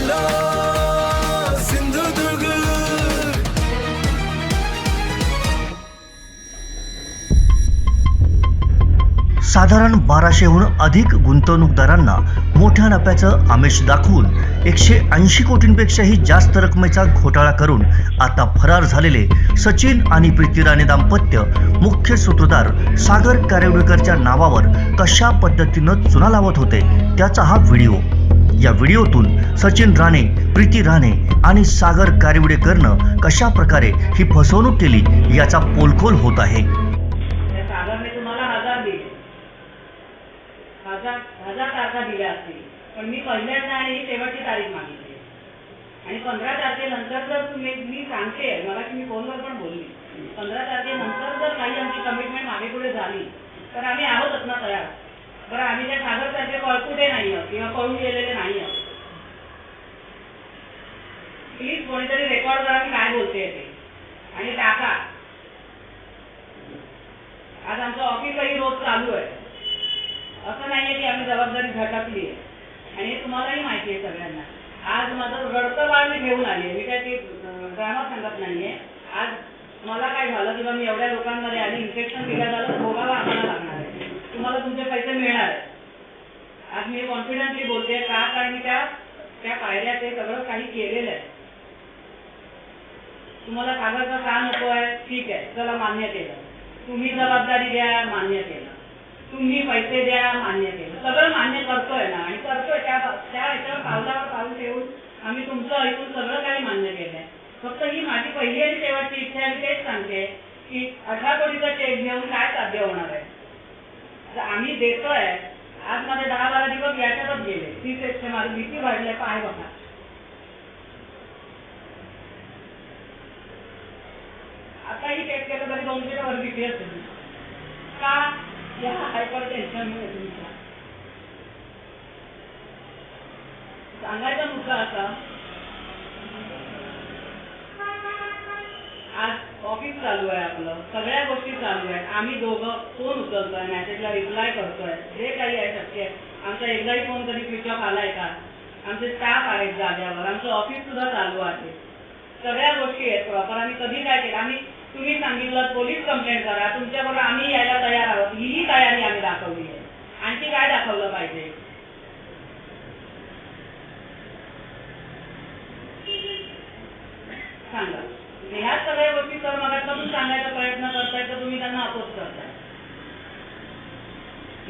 जिल्हा सिंधुदुर्ग. साधारण 1200हून अधिक गुंतवणूकदारांना मोठ्या नफ्याचं आमिष दाखवून 180 कोटींपेक्षाही जास्त रकमेचा घोटाळा करून आता फरार झालेले सचिन आणि प्रीती राणे दाम्पत्य मुख्य सूत्रधार सागर कारवडेकरच्या नावावर कशा पद्धतीनं चुना लावत होते त्याचा हा व्हिडिओ. या व्हिडिओतून सचिन राणे, प्रीती राणे आणि सागर कारवडेकरनं कशा प्रकारे ही फसवणूक केली याचा पोलखोल होत आहे. सागरने तुम्हाला 1000 दिले, हजार तारखा दिल्या असतील, पण मी पहिल्यांदा आणि शेवटची तारीख मागितली आणि 15 तारखेनंतर जर मी सांगते, मला मी फोनवर पण बोलली, 15 तारखेनंतर जर काही आमची कमिटमेंट मागे पुढे झाली तर आम्ही आहोतच ना तयार. बरं, आम्ही त्या सागरसारखे कळकुटे नाही आहोत किंवा पळून गेलेले नाही आहोत. प्लीज कोणीतरी रेकॉर्ड करा मी काय बोलते ते आणि टाका. आज आमचं ऑफिसही रोज चालू आहे, असं नाहीये की आम्ही जबाबदारी झटकली आहे आणि हे तुम्हालाही माहिती आहे सगळ्यांना. आज माझं रडतं बाळ मी घेऊन आली, मी काय ते ड्रामा सांगत नाहीये. आज मला काय झालं किंवा मी एवढ्या लोकांमध्ये आली, इन्फेक्शन दिलं झालं तर भोगावा आम्हाला लागणार आहे, तुम्हाला तुमचे पैसे मिळणार आहे. आज मी कॉन्फिडंटली बोलते का, कारण मी त्या पायऱ्या ते सगळं काही केलेलं आहे. तुम्हाला सागरचा का नको आहे, ठीक आहे, चला मान्य केलं. तुम्ही जबाबदारी द्या, मान्य केलं. तुम्ही पैसे द्या, मान्य केलं. सगळं मान्य करतोय ना आणि करतोय त्या ह्याच्यावर पावलावर पाऊल ठेवून आम्ही तुमचं ऐकून सगळं काही मान्य केलंय. फक्त ही माझी पहिली आणि शेवटची इच्छा आहे. मी तेच सांगते की 18 कोटीचा चेक घेऊन काय साध्य होणार आहे. आम्ही देतोय. आज माझे 10-12 दिवस याच्यातच गेले. 30 माझं भीती वाढलंय, पाय बघा. आताही चेक केलं तरी 200च्या वर भीती असते का, या हायपर टेन्शनमुळे. तुमच्या सांगायचा मुद्दा असा, आज ऑफिस चालू आहे आपलं, सगळ्या गोष्टी चालू आहेत. आम्ही दोघं फोन उचलतोय, मेसेजला रिप्लाय करतोय, जे काही आहे शक्य आहे. आमचा एकदाही फोन कधी स्विच ऑफ आलाय का? आमचे स्टाफ आहेत जाग्यावर, आमचं ऑफिस सुद्धा चालू आहे, सगळ्या गोष्टी आहेत प्रॉपर. आम्ही कधी काय केलं, तुम्ही सांगितलं पोलीस कंप्लेंट करा, तुमच्याबरोबर आम्ही यायला तयार आहोत, ही तयारी आम्ही दाखवली आहे. आणखी काय दाखवलं पाहिजे? सांगा. ह्या सगळ्या गोष्टी तर मगापासून सांगायचा प्रयत्न करताय तर तुम्ही त्यांना अपोज करताय.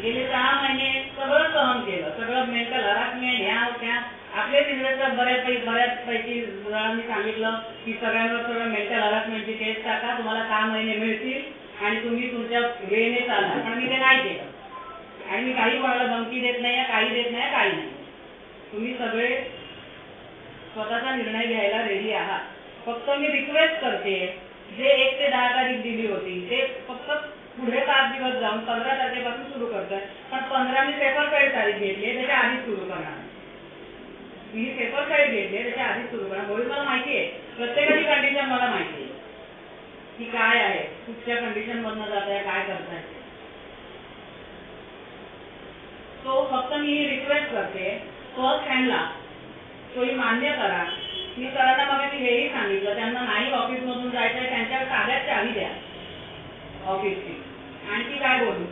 गेले 6 महिने सगळं सहन केलं, सगळं मेंटल हरासमेंट ह्या त्या. आपलेच इन्व्हेस्टर बऱ्याचपैकी जणांनी सांगितलं की सगळ्यांवर सगळं मेंटल हरासमेंटची केस टाका, तुम्हाला 6 महिने मिळतील आणि तुम्ही तुमच्या वेळेने चालला. पण मी ते नाही केलं आणि मी काही कोणाला धमकी देत नाही, काही देत नाही, काही नाही. तुम्ही सगळे स्वतःचा निर्णय घ्यायला रेडी आहात. फक्त मी रिक्वेस्ट करते, जे 1 ते 10 तारीख दिली होती ते फक्त पुढे 7 दिवस जाऊन 15 तारखेपासून सुरू करतोय. पण 15 मी पेपर फेड तारीख घेतली, त्याच्या आधीच सुरू करणार. मी पेपर फेड घेतली, त्याच्या आधीच सुरू करणार. होईल मला माहिती आहे, प्रत्येकाची कंडिशन मला माहिती आहे की काय आहे, कुठच्या कंडिशन मधनं जात आहे, काय करताय. तो फक्त मी रिक्वेस्ट करते, फर्स्ट हँडला तोही मान्य करा. मी सरांना मग हेही सांगितलं, त्यांना नाही ऑफिसमधून जायचंय, त्यांच्या ताब्यात चावी द्या ऑफिसची. आणखी काय बोलू?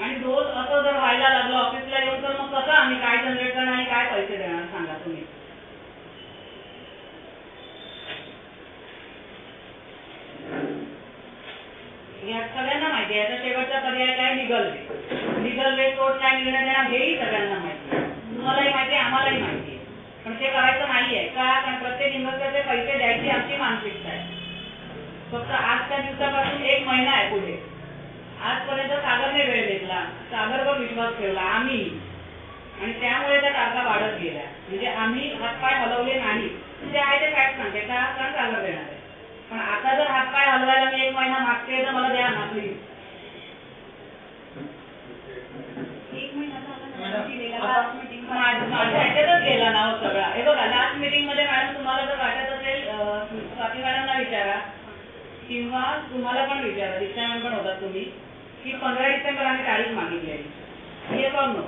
आणि रोज असं जर व्हायला लागलं ऑफिसला येऊन तर मग कसं आम्ही काय जनरेट करणार आणि काय पैसे देणार सांगा तुम्ही. या सगळ्यांना माहिती आहे. याचा शेवटचा पर्याय काय? लिगल वे कोर्ट काय निर्णय देणार हेही सगळ्यांना माहिती आहे. तुम्हालाही माहिती आहे, आम्हालाही माहिती आहे. पण ते करायचं नाहीये का? कारण प्रत्येक इन्व्हेस्टरचे पैसे द्यायची आमची मानसिकता आहे. फक्त आजच्या दिवसापासून 1 महिना आहे पुढे. आजपर्यंत सागरने वेळ घेतला, सागरवर विश्वास ठेवला आम्ही, आणि त्यामुळे त्या तारखा वाढत गेल्या. म्हणजे आम्ही हातपाय हलवले नाही, जे आहे ते फॅक्ट सांगते का, कारण सागर देणार आहे. पण आता जर हातपाय हलवायला मी 1 महिना मागते तर मला द्या ना प्लीज. 1 महिना माझ्या ह्याच्यातच गेला ना हो सगळा. हे बघा, लास्ट मीटिंग मध्ये मॅडम तुम्हाला जर वाटत असेल, स्वाती मॅडमला विचारा किंवा तुम्हाला पण विचारा, दीक्षा मॅडम पण होतात तुम्ही, की 15 डिसेंबर आम्ही तारीख मागितलेली, येस ऑर नो?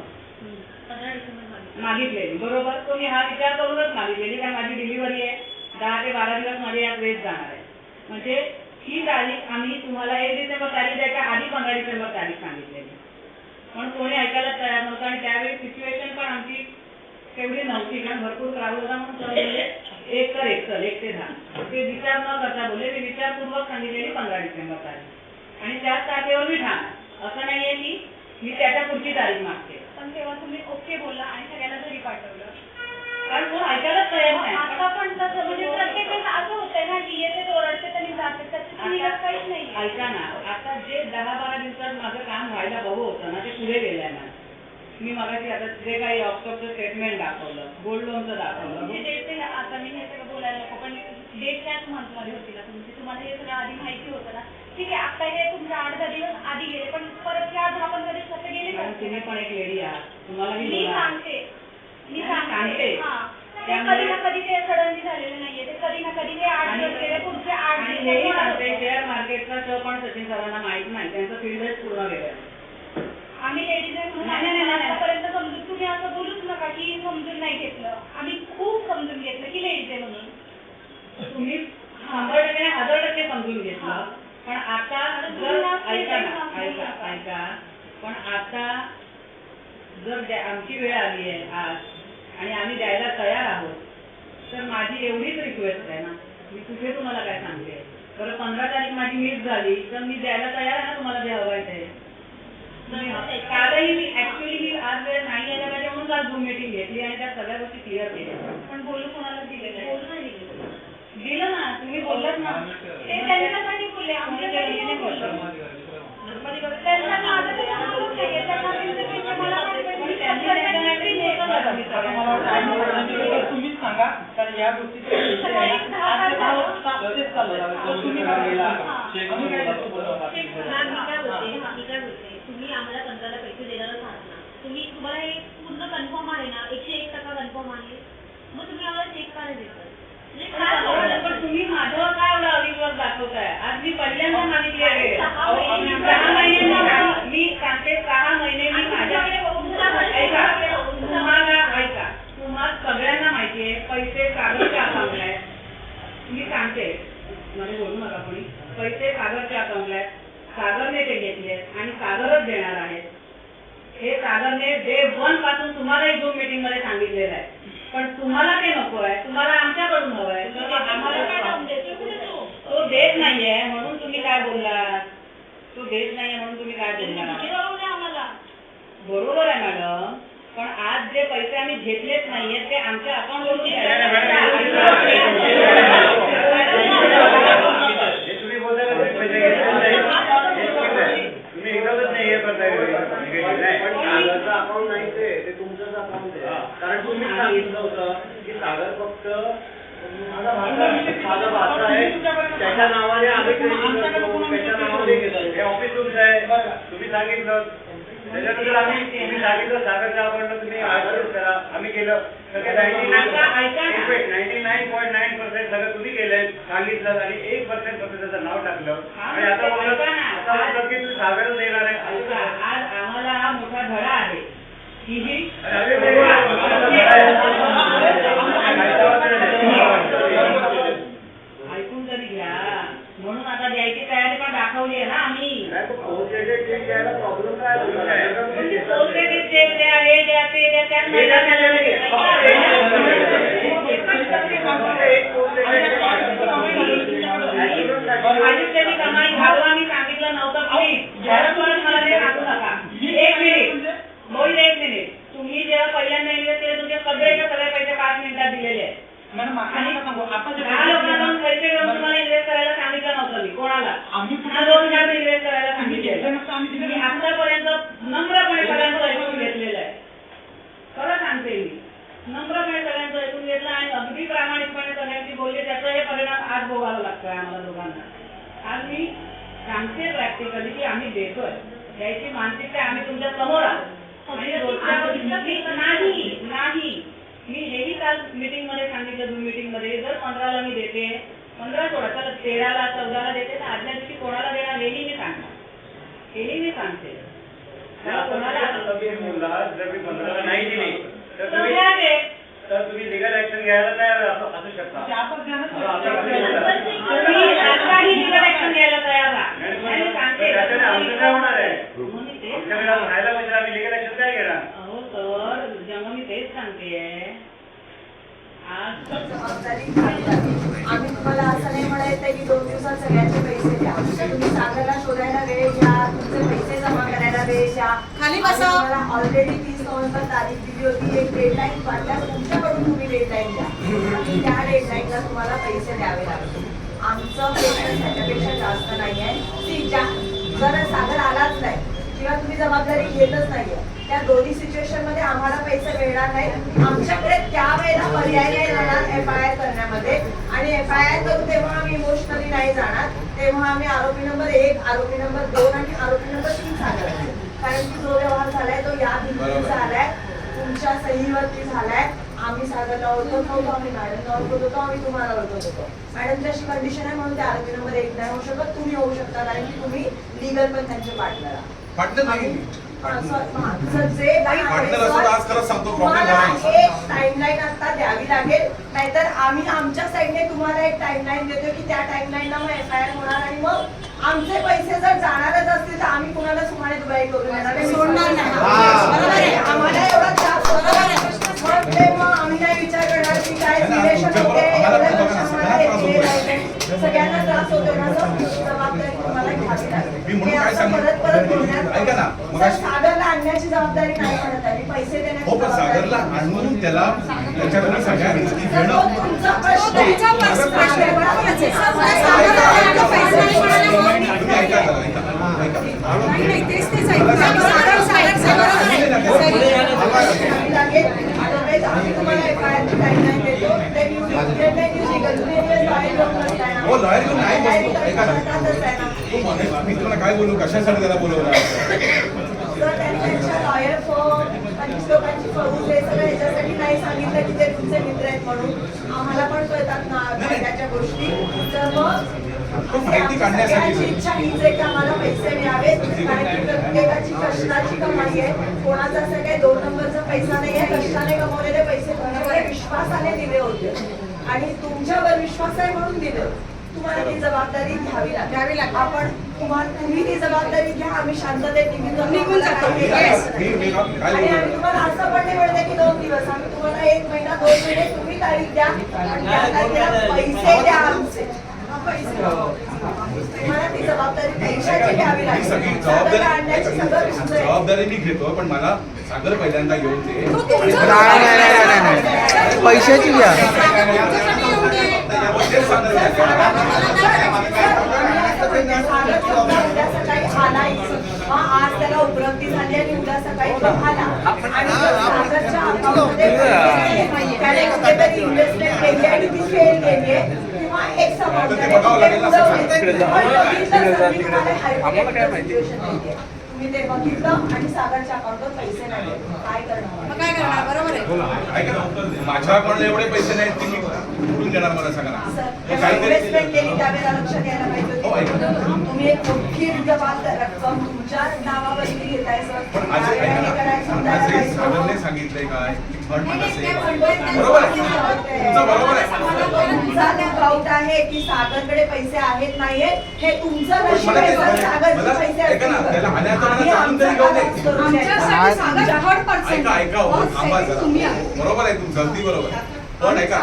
15 डिसेंबर मागितलेली, बरोबर. तो मी हा विचार करूनच मागितलेली, कारण माझी डिलिव्हरी आहे, 10 ते 12 दिवस माझे यात वेस्ट जाणार आहे. म्हणजे ही तारीख आम्ही तुम्हाला 1 डिसेंबर तारीख द्यायच्या आधी 15 डिसेंबर तारीख सांगितलेली, पण कोणी ऐकायला तयार नव्हतं. आणि त्यावेळी सिच्युएशन पण आमची तेवढी नव्हती, कारण भरपूर क्राऊड होता. म्हणून सर बोलले 1 तर 1 चल 1 ते 10, ते विचार न करता बोलले. मी विचारपूर्वक सांगितलेली 15 डिसेंबर तारीख, आणि त्याच तारखेवर मी ठाम. असं नाहीये की मी त्याच्या पुढची तारीख मागते. पण तेव्हा तुम्ही ओके बोलला आणि सगळ्यांना घरी पाठवलं, कारण कोण ऐकायलाच तयार नाही. आता पण तसं म्हणजे प्रत्येक वेळेस असं होतंय ना की येते ओरडते आणि जाते, त्याचं निघत काहीच नाही. ऐका ना, आता जे 10-12 दिवसात माझं काम व्हायला हवं होतं ना, ते पुढे गेलंय ना. मी मगाशी आता जे काही ऑक्टोबरचं स्टेटमेंट दाखवलं, गोल्ड लोनचं दाखवलं, म्हणजे डेट आता मी हे सगळं बोलायला नको, पण डेट त्याच मंथमध्ये होती ना तुमची, तुम्हाला हे सगळं आधी माहिती होतं ना. ठीक आहे, आता हे तुमच्या 8-10 दिवस आधी गेले, पण परत ह्या 10-15 दिवसात गेले का? तुम्ही पण एक लेडी आहात, तुम्हाला मी सांगते हा, ते कधी ना कधी ते सडनली झालेलं नाहीये, ते कधी ना कधी ते 8 दिवस गेले, पुढचे 8 दिवस. शेअर मार्केटचा शो पण सचिन सरांना माहित नाही, त्यांचं फील्डच पूर्ण वेगळं. आम्ही लेडीज आहे म्हणून आतापर्यंत समजून, तुम्ही असं बोलूच नका की समजून नाही घेतलं. आम्ही खूप समजून घेतलं की लेडीज आहे म्हणून. तुम्ही 100% 1000% समजून घेतलं, पण आता जर ऐका, पण आता जर आमची वेळ आली आहे आज आणि आम्ही द्यायला तयार आहोत, तर माझी एवढीच रिक्वेस्ट आहे ना, मी कुठे तुम्हाला काय सांगते. बरं 15 तारीख माझी मिस झाली तर मी द्यायला तयार आहे ना तुम्हाला जे हवं आहे ते. कालही मी ऍक्च्युली आज वेळ नाही यायला पाहिजे म्हणून काल झूम मीटिंग घेतली आणि त्या सगळ्या गोष्टी क्लिअर केल्या. पण बोलू कोणाला दिलं ना, तुम्ही बोललात ना. ते त्यांच्यासाठी बोलले, आमच्यासाठी नाही बोलले. त्यांना माझं तर नावच नाहीये, त्यांना त्यांचं मला तुम्हीच सांगा, कारण या गोष्टीचे तुम्ही आम्हाला 15ला पैसे देणारच आहात ना. तुम्हाला हे पूर्ण कन्फर्म आहे ना, 101% कन्फर्म आहे, मग तुम्ही आम्हाला चेक का नाही देतात? पण तुम्ही माझ्यावर काय एवढा अविश्वास दाखवताय? आज मी पहिल्यांदा मागितली आहे. मी सांगते 6 महिने मी तुम्हाला सगळ्यांना माहितीये पैसे सागरच्या अकाउंटला आहेत. मी सांगते, मध्ये बोलू नका कोणी. पैसे सागरच्या अकाउंटला आहेत, सागरने ते घेतले आणि सागरच देणार आहेत. हे सागरने डे 1 पासून तुम्हाला झूम मीटिंग मध्ये सांगितलेलं आहे, पण तुम्हाला ते नको आहे, तुम्हाला आमच्याकडून हवं आहे. तो देत नाहीये म्हणून तुम्ही काय बोललात? तो देत नाहीये म्हणून तुम्ही काय बोललात? बरोबर आहे मॅडम, पण आज जे पैसे आम्ही घेतलेच नाहीये ते आमच्या अकाउंटवरून अकाउंट नाही, ते तुमचंच अकाउंट आहे. कारण तुम्ही सांगितलं होतं की सागर फक्त माझा भाषा आहे, त्याच्या नावाने आम्ही त्याच्या नावाने घेतो. हे ऑफिस तुमचं आहे, तुम्ही सांगितलं. त्याच्यानंतर तुम्ही सांगितलं सागरच्या अकाउंटला तुम्ही करा, आम्ही केलं. 99.9% सगळं तुम्ही केलंय, सांगितलं आणि 1% फक्त त्याचं नाव टाकलं आणि आता बोलत की तुम्ही सागरच देणार आहे. आज आम्हाला हा मोठा धडा आहे की ऐकून तरी घ्या. म्हणून आता द्यायची तयारी पण दाखवली आहे ना आम्ही. प्रॉब्लेम काय चेक द्या, हे द्या, ते द्या, त्यात आयुष्याची कमाई घालून आम्ही सांगितलं नव्हतं. प्लीज परत मला ते सांगू नका. एक मिनिट, तुम्ही जेव्हा पहिल्यांदा इन्व्हेस्ट केले तुमचे सगळे पैसे 5 मिनिटात दिलेले आहेत. आणि 10 लोकांकडून पैसे घेऊन तुम्हाला इन्व्हेस्ट करायला सांगितलं नव्हतं मी कोणाला. 2,000 इन्व्हेस्ट करायला सांगितलं. मी आतापर्यंत नम्रपणे सगळ्यांचं ऐकून घेतलेलं आहे. खरं सांगते मी, नम्रपणे सगळ्यांचं ऐकून घेतलं आणि अगदी प्रामाणिकपणे सगळ्यांची बोलले. त्याचा हे परिणाम आज भोगावा लागतोय आम्हाला दोघांना. आज मी सांगते प्रॅक्टिकली की आम्ही देतोय, द्यायची मानसिकता आम्ही तुमच्या समोर आहोत. नाही, मी हेही काल मीटिंग मध्ये सांगितलं, झूम मीटिंग मध्ये, जर 15ला मी देते, 15 सोडा, चला 13ला 14ला देते, तर आदल्या दिवशी कोणाला देणार हेही मी सांगणार. केली मी सांगते नाही, आपण तुम्ही बोलला, जर मी 15 नाही दिली तर सगळ्या ते तुम्ही लिगल ऍक्शन घ्यायला तयार असू शकता. तुम्ही आताही legal action घ्यायला तयार राहा. आणि सांगते त्याच्याने आमचं काय होणार आहे? म्हणून मी तेच आमच्याकडे आज राहायला पाहिजे, आम्ही लिगल ऍक्शन काय घेणार? अहो सर जेव्हा मी तेच सांगतेय आज जबाबदारी घ्यावी लागेल. आम्ही तुम्हाला असं नाही म्हणायचं की 2 दिवसात सगळ्यांचे पैसे द्या. तुम्ही सागरला शोधायला वेळ घ्या, तुमचे पैसे जमा करायला वेळ घ्या. खाली बसा. तुम्हाला ऑलरेडी 30 नोव्हेंबर तारीख दिली होती. एक डेडलाईन वाटल्यास तुमच्याकडून तुम्ही डेडलाईन द्या आणि त्या डेडलाईनला तुम्हाला पैसे द्यावे लागतील. आमचं पेमेंट त्याच्यापेक्षा जास्त नाही आहे. जर सागर आलाच नाही किंवा तुम्ही जबाबदारी घेतच नाहीये, त्या दोन्ही सिच्युएशन मध्ये आम्हाला पैसे मिळणार नाही. आमच्याकडे त्यावेळेला पर्याय नाही राहणार FIR करण्यामध्ये आणि FIR करू तेव्हा आम्ही इमोशनली नाही जाणार. तेव्हा आम्ही आरोपी नंबर 1, आरोपी नंबर 2 आणि आरोपी नंबर 3 सांगणार. कारण की जो व्यवहार झालाय तो या भिंतीचा आलाय, तुमच्या सहीवरती झालाय. आम्ही सागरला ओळखत नव्हतो, आम्ही मॅडमला ओळखत होतो, आम्ही तुम्हाला ओळखत होतो. मॅडमची अशी कंडिशन आहे म्हणून ते आरोपी नंबर 1 नाही होऊ शकत. तुम्ही होऊ शकता कारण की तुम्ही लिगल पण त्यांचे पार्टनर आहात. पार्टनर नाही तुम्हाला एक टाइमलाईन आता द्यावी लागेल, नाहीतर आम्ही आमच्या साईडने तुम्हाला एक टाइमलाईन देतो की त्या टाइमलाईनला मग FIR होणार आणि मग आमचे पैसे जर जाणारच असतील तर आम्ही कुणाला सुमारे दुबाई करून देणार नाही. सोडणार नाही. बरोबर आहे. आम्हाला एवढा त्रास होणार आहे. मग ते मग आम्ही नाही विचार करणार की काय रिलेशन होते, एवढ्या वर्षांमध्ये हे दिले जायचे. सगळ्यांना त्रास होतो ना, तर जबाबदारी तुम्हाला घ्यावी लागेल. मी म्हणून हे काय असं सांगितलं? परत परत बोलण्यात ऐका ना, सर, सागरला आणण्याची जबाबदारी नाही म्हणत आहे, मी पैसे देण्याची हो पण जबाबदारी सागरला आणून त्याला त्याच्याकडून सगळ्या गोष्टी घेणं तो तुमचा प्रश्न आहे. तुमचा प्रश्न आहे, बरोबरच आहे. तुम्ही ऐका जरा, ऐका. नाही, तेच ऐकलं. सागर लागेल. Otherwise आम्ही तुम्हाला FIR ची guideline देतो. Then you legal. तुम्ही lawyer घेऊन बसताय ना. हो लॉयर घेऊन नाही बसतो. ऐका ना. बसतातच आहे ना. मी तुम्हाला काय बोलू, कशासाठी त्याला बोलवलं? तर त्यांनी त्यांच्या लॉयर फर्म 25 लोकांची फौज हे सगळं याच्यासाठी नाही सांगितलं की ते तुमचे मित्र आहेत म्हणून. आम्हाला पण कळतात ना कायद्याच्या गोष्टी. तर मग माहिती काढण्यासाठी सगळ्यांची इच्छा हीच आहे की आम्हाला पैसे मिळावेत, कारण की प्रत्येकाची कष्टाची कमाई आहे. कोणाचा असं काही 2 नंबरचा पैसा नाही आहे. कष्टाने कमवलेले पैसे तुमच्याकडे विश्वासाने दिले होते आणि तुमच्यावर विश्वास आहे म्हणून दिले. तुम्हाला ती जबाबदारी घ्यावी लागेल. आपण तुम्ही ती जबाबदारी घ्या, आम्ही शांततेत निघून जातो. आणि आम्ही तुम्हाला असं पण नाही म्हणते की 2 दिवस, आम्ही तुम्हाला 1 महिना 2 महिने तुम्ही तारीख द्या आणि त्या तारखेला पैसे द्या आमचे. तुम्हाला ती जबाबदारी पैशाची घ्यावी लागेल. सगळी सागरला आणण्याची सगळं तुमचं आहे. जबाबदारी मी घेतो, पण मला सागर पहिल्यांदा घेऊन दे. पैशाची घ्या. उद्या सकाळी आलाय, आज त्याला उपलब्धी झाली आणि उद्या सकाळी तो आला आणि जर सागरच्या अकाउंटमध्ये त्याने कुठेतरी इन्व्हेस्टमेंट केली आणि ती फेल गेली आहे किंवा एक समज तुम्ही ते बघितलं आणि सागरच्या अकाउंटवर पैसे नाही देत. काय करणार? मग काय करणार? बरोबर आहे. ऐका ना, माझ्याकडे एवढे पैसे नाहीत की मी कुठून देणार, मला सांगा ना. इन्व्हेस्टमेंट केली त्यावेळेला लक्ष द्यायला पाहिजे हो, ऐका. होतं. तुम्ही एक मोठी जबाबदार रक्कम तुमच्या नावावरती घेताय सर. पण आज ऐका हे ना, करायचं समजायला आज हे पाहिजे. सागरने सांगितलंय काय की फंड मला सेव्ह आहे. तुमचा बरोबर आहे, तुमचं बरोबर आहे. ते डाऊट आहे की सागरकडे पैसे आहेत नाहीयेत, हे तुमचं नशीब मला आहे. ते- पण सागरचे मला- पैसे ऐका ना, त्याला असतील. आल्याचं मला आम्ही जाणून तरी आमचा घेऊ दे. आवाज करू शकतो. आमच्यासाठी सागर 100% ऐका ऐका हो, थांबा जरा. बरोबर आहे तुमचं, अगदी बरोबर आहे. पण ऐका,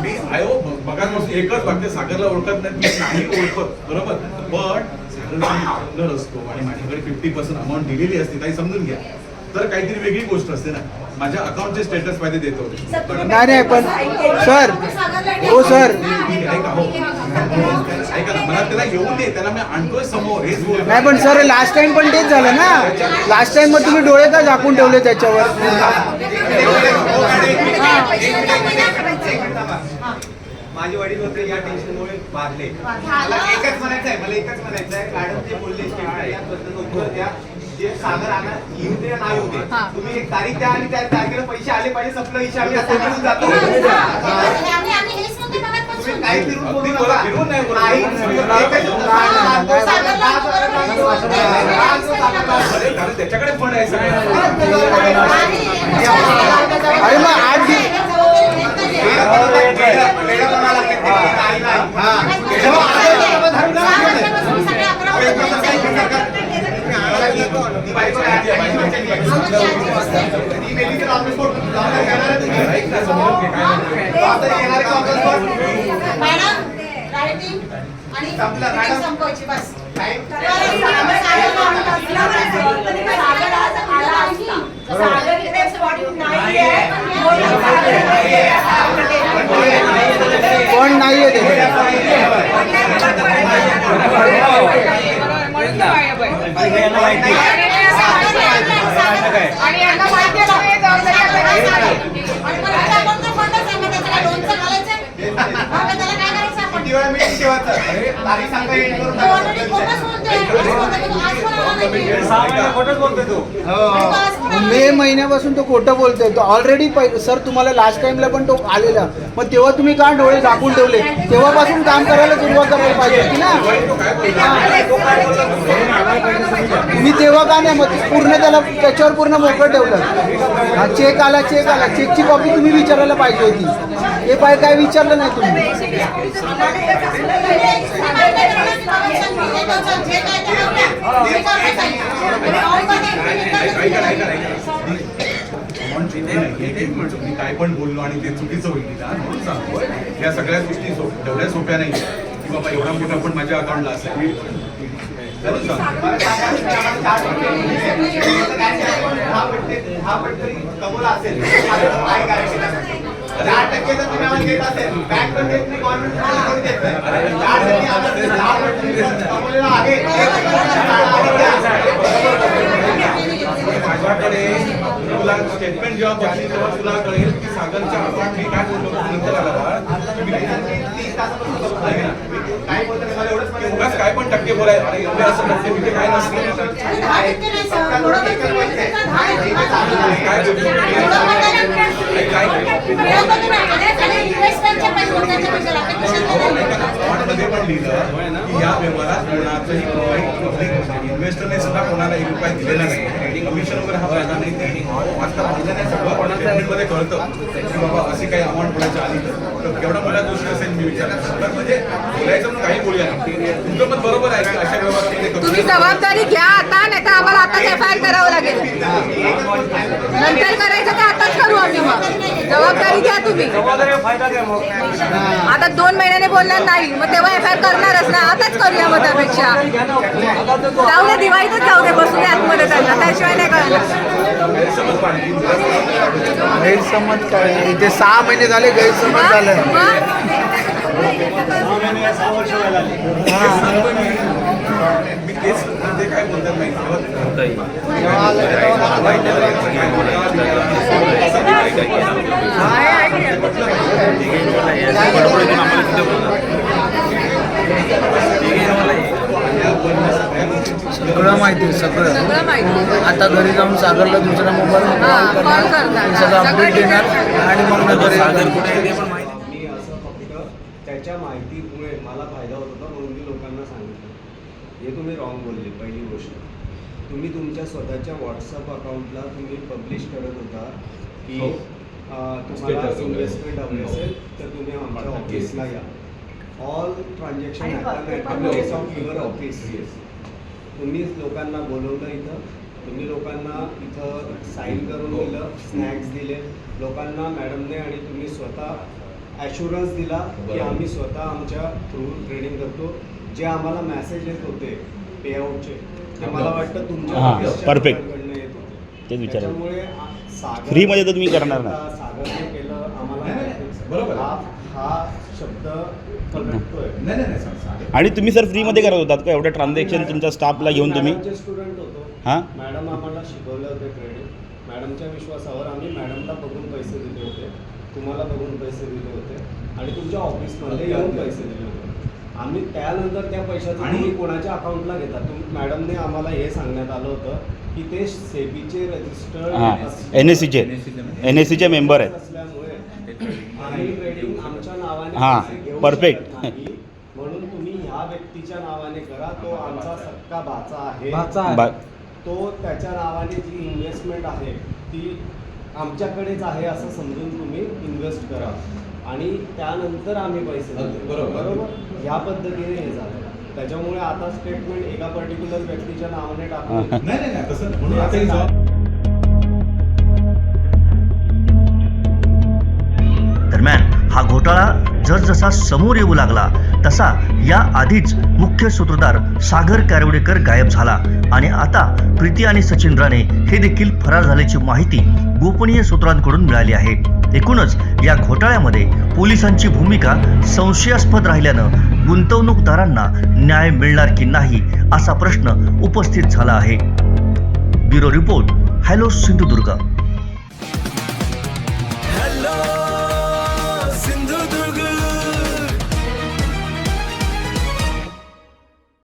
मी आयो बघापासून एकच वाक्य, सागरला ओळखत नाही, मी नाही ओळखत, बरोबर. पण सागरला मी पार्टनर असतो आणि माझ्याकडे 50% अमाऊंट दिलेली असते, काही समजून घ्या. तर काहीतरी वेगळी गोष्ट असते ना. माझ्या अकाउंटचे स्टेटस पाहिजे देतो. पण नाही पण सर, हो सर, ऐका हो, ऐका ना, मला त्याला घेऊन दे, त्याला मी आणतोय समोर, हेच बोल. नाही पण सर लास्ट टाइम पण तेच झालं ना. लास्ट टाइम मग तुम्ही डोळे का झाकून ठेवले त्याच्यावर? माझे वडील होते या टेन्शनमुळे वाढले. मला एकच म्हणायचं आहे मॅडम जे बोलले या प्रश्नाचं उत्तर द्या. जे सागर आणा येऊ दे ना येऊ दे, तुम्ही एक तारीख द्या आणि त्या तारखेला पैसे आले पाहिजे, संपलं विषय. आम्ही आता निघून जातो. आम्ही हेच म्हणतो मगाचपासून. तुम्ही काही फिरून बोलू अगदी नका. बरं, फिरून नाही बोलत. काही एकच अरे कारण त्याच्याकडे फंड आहे सगळं. अरे मग 8 दिवस संपवायची बस. पण नाहीये ते. आणि यांना माहिती आहे ना, हे जबाबदारी आता काय सांगायची. आणि मग आता आपण तो फंड सांगा, त्याला काय लोणचं घालायचं? मग त्याला काय करायचं आपण? किती वेळा meeting ठेवायचं? तारीख सांगता येईल करून तो already खोटंच बोलतोय. आज पण आला नाही. खोटंच बोलतोय तो. आज पण आला मे महिन्यापासून तो खोटं बोलतोय. तो ऑलरेडी सर तुम्हाला लास्ट टाइमला पण तो आलेला, मग तेव्हा तुम्ही का डोळे झाकून ठेवले? तेव्हापासून काम करायला सुरुवात करायला पाहिजे होती ना. तुम्ही तेव्हा का नाही मग पूर्ण त्याच्यावर पूर्ण मोकळं ठेवलं? हा चेक आला, चेकची कॉपी तुम्ही विचारायला पाहिजे होती. हे काय विचारलं नाही तुम्ही. मी काय पण बोललो आणि ते चुकीचं होईल का म्हणून सांगतोय. या सगळ्या गोष्टी तेवढ्या सोप्या नाही की बाबा एवढा मोठा पण माझ्या अकाउंटला असेल. म्हणून सांगतो. हा पटकरी कमवला असेल 10% जर तुम्ही आम्हाला देत असेल, बँक पण देत नाही, गव्हर्नमेंट पण देत नाही. 10% आम्हाला 10% कमवलेला आहे. माझ्याकडे तुला स्टेटमेंट जेव्हा बघली तेव्हा तुला कळेल की सागरच्या अकाउंट मी काय बोलतो नंतर आला काय बोलतो मला एवढंच माहिती आहे. उगाच काय पण टक्के बोलाय अरे एवढे असं टक्के तिथे काय नसते काय मध्ये पण लिहिलं की या व्यवहारात कोणाचंही इन्व्हेस्टरने सुद्धा कोणाला ₹1 दिलेला नाही. कमिशन वगैरे हा फायदा नाही. आता ऑनलाईन सगळं स्टेटमेंटमध्ये कळतं की बाबा अशी काही अमाऊंट कोणाच्या आली तर केवढा मोठा गोष्ट असेल मी विचारला. म्हणजे बोलायचं म्हणून काही बोलूया. तुमचं पण बरोबर आहे की अशा व्यवहारामध्ये तुम्ही जबाबदारी घ्या आता, नाही तर आम्हाला आताच FIR करावं लागेल. नंतर करायचं तर आताच करू आम्ही. मग जबाबदारी घ्या तुम्ही. आता 2 महिन्याने बोलणार नाही, मग तेव्हा FIR करणारच ना. आताच करूया मग त्यापेक्षा. जाऊ दे, दिवाळीतच जाऊ दे, बसून दे आतमध्ये त्यांना, त्याशिवाय नाही कळणार. गैरसमज काय? इथे 6 महिने झाले गैरसमज झालं. मी तेच ते काय बोलतात नाही सगळं माहिती आहे, सगळं. सगळं माहिती. आता घरी जाऊन सागरला दुसऱ्या मोबाईल कॉल करणार. सगळं अपडेट देणार आणि मग नंतर मी असं फक्त त्याच्या माहितीमुळे मला फायदा होत होता म्हणून मी लोकांना सांगितलं. हे तुम्ही रॉंग बोलले. पहिली गोष्ट, तुम्ही तुमच्या स्वतःच्या व्हॉट्सअप अकाउंटला तुम्ही पब्लिश करत होता की तुम्हाला इन्व्हेस्टमेंट हवी असेल तर तुम्ही आमच्या ऑफिसला या. All transaction place of your office. तुम्ही लोकांना बोलवलं इथं, तुम्ही लोकांना इथं साईन करून दिलं, स्नॅक्स दिले लोकांना मॅडमने, आणि तुम्ही स्वतः ॲश्युरन्स दिला की आम्ही स्वतः आमच्या थ्रू ट्रेडिंग करतो. जे आम्हाला मेसेज येत होते पेआउटचे ते मला वाटतं तुमच्या परफेक्ट येत होते. त्याच्यामुळे फ्रीमध्ये तर तुम्ही करणार ना. सागरने केलं आम्हाला बरोबर. हा शब्द कळतोय. नाही आणि तुम्ही सर फ्रीमध्ये करत होतात का एवढं ट्रान्झॅक्शन तुमच्या स्टाफला घेऊन तुम्ही? स्टुडंट होतो. हां, मॅडम आम्हाला शिकवले होते ट्रेडिंग. मॅडमच्या विश्वासावर आम्ही मॅडमला बघून पैसे दिले होते, तुम्हाला बघून पैसे दिले होते आणि तुमच्या ऑफिसमध्ये येऊन पैसे दिले होते. आम्ही त्यानंतर त्या पैशाचं तुम्ही कोणाच्या अकाउंटला घेता? मॅडमने आम्हाला हे सांगण्यात आलं होतं की ते सेबीचे रजिस्टर्ड NSE चे मेंबर आहेत. असल्यामुळे आम्ही ट्रेडिंग आमच्या नावाने हां, पैसे घेऊ perfect. शकत नाही. म्हणून तुम्ही ह्या व्यक्तीच्या नावाने करा. तो आमचा सक्का भाचा आहे. बा- तो त्याच्या नावाने जी इन्व्हेस्टमेंट आहे ती आमच्याकडेच आहे असं समजून तुम्ही इन्व्हेस्ट करा आणि त्यानंतर आम्ही पैसे देऊ. बरोबर ह्या पद्धतीने हे झालं. त्याच्यामुळे आता स्टेटमेंट एका पर्टिक्युलर व्यक्तीच्या नावाने टाकून नाही तसं नाही. म्हणून आता ही जबाब- दरम्यान हा घोटाळा जसजसा समोर येऊ लागला तसा या आधीच मुख्य सूत्रधार सागर कारवडेकर गायब झाला आणि आता प्रीती आणि सचिन राणे हे देखील फरार झाल्याची माहिती गोपनीय सूत्रांकडून मिळाली आहे. एकूणच या घोटाळ्यामध्ये पोलिसांची भूमिका संशयास्पद राहिल्यानं गुंतवणूकदारांना न्याय मिळणार की नाही असा प्रश्न उपस्थित झाला आहे. Bureau report, hello Sindhudurg.